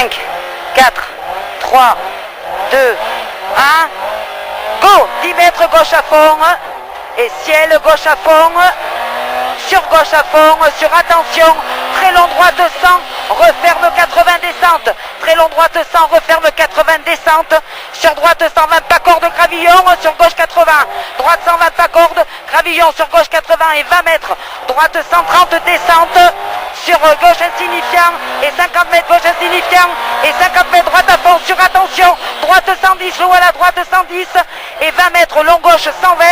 5, 4, 3, 2, 1. Go! 10 mètres gauche à fond. Et ciel gauche à fond. Sur gauche à fond. Sur attention. Très long droite 100. Referme 80 descente. Très long droite 100. Referme 80 descente. Sur droite 120 pas corde gravillon. Sur gauche 80. Droite 120 pas corde. Gravillon sur gauche 80 et 20 mètres. Droite 130 descente. Sur gauche insignifiant et 50 mètres gauche insignifiant et 50 mètres droite à fond sur attention, droite 110, le voilà, droite 110 et 20 mètres long gauche 120,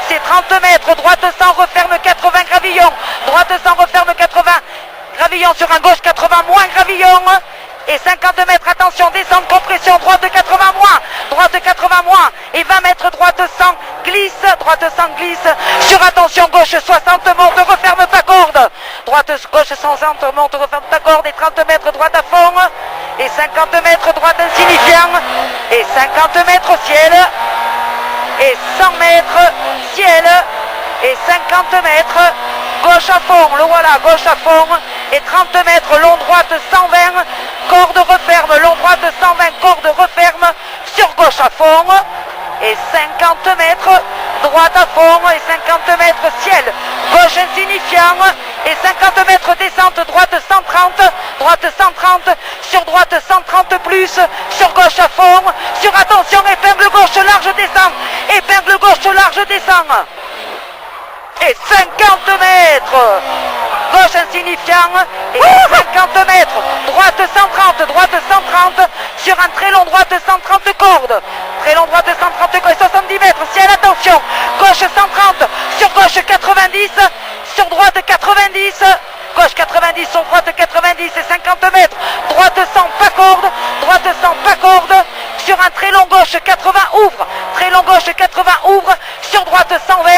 c'est 30 mètres, droite 100, referme 80 gravillon, droite 100, referme 80 gravillon sur un gauche 80 moins gravillon et 50 mètres, attention, descente, compression, droite 80 moins, droite 80 moins et 20 mètres, droite 100, glisse, droite 100 glisse, sur attention, gauche 60, monte, referme pas corde, droite gauche 60, monte, referme pas corde et 30 mètres, droite à fond et 50 mètres, droite insignifiant et 50 mètres ciel et 100 mètres ciel et 50 mètres gauche à fond, le voilà, gauche à fond et 30 mètres, long droite 120, corde referme, long droite 120, corde referme, sur gauche à fond et 50 mètres, droite à fond et 50 mètres ciel, gauche insignifiant et 50 mètres descente, droite 130, sur droite 130 plus, sur gauche à fond, sur attention, épingle gauche large descend, épingle gauche large descend. Et 50 mètres, gauche insignifiant, et 50 mètres, droite 130, sur un très long droite 130 cordes, très long droite 130 cordes, 70 mètres, ciel, attention, gauche 130, sur gauche 90, sur droite 90, gauche 90, sur droite 90 et 50 mètres, droite 100, pas corde, droite 100, pas corde, sur un très long gauche 80 ouvre, très long gauche 80 ouvre, sur droite 120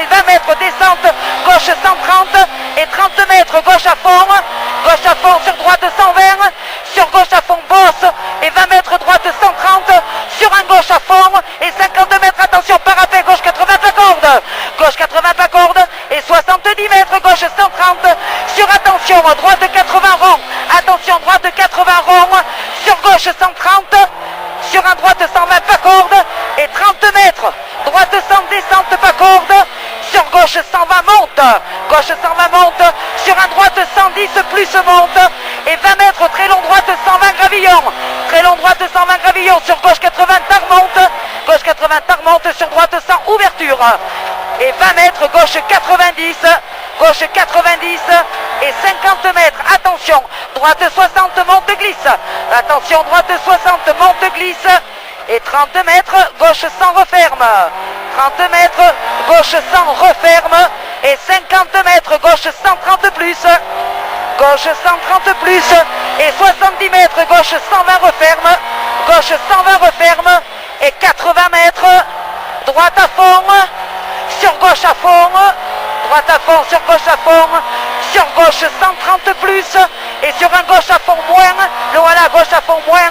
et 20 mètres descente, gauche 130 et 30 mètres gauche à fond sur droite 120, sur gauche à fond bosse et 20 mètres droite 130, sur un gauche à fond et 50 mètres, attention parapet, gauche 80 pas corde, gauche 80 pas corde et 70 mètres gauche 130, sur attention droite 80 rond, attention droite 80 rond, sur gauche 130, sur un droite 120 pas corde et 30 mètres, droite 100 descente pas corde, sur gauche 120 monte, gauche 120 monte, sur un droite 110 plus monte et 20 mètres très long droite 120 gravillon, très long droite 120 gravillon, sur gauche 80 tar monte, gauche 80 tar monte, sur droite 100 ouverture et 20 mètres gauche 90 et 50 mètres, attention, droite 60 monte glisse, attention droite 60 monte glisse et 30 mètres gauche 100 referme, 30 mètres gauche 100 referme et 50 mètres gauche 130 plus, gauche 130 plus et 70 mètres gauche 120 referme, gauche 120 referme et 80 mètres droite à fond, sur gauche à fond, droite à fond, sur gauche à fond, sur gauche 130 plus et sur un gauche à fond moins, le voilà, gauche à fond moins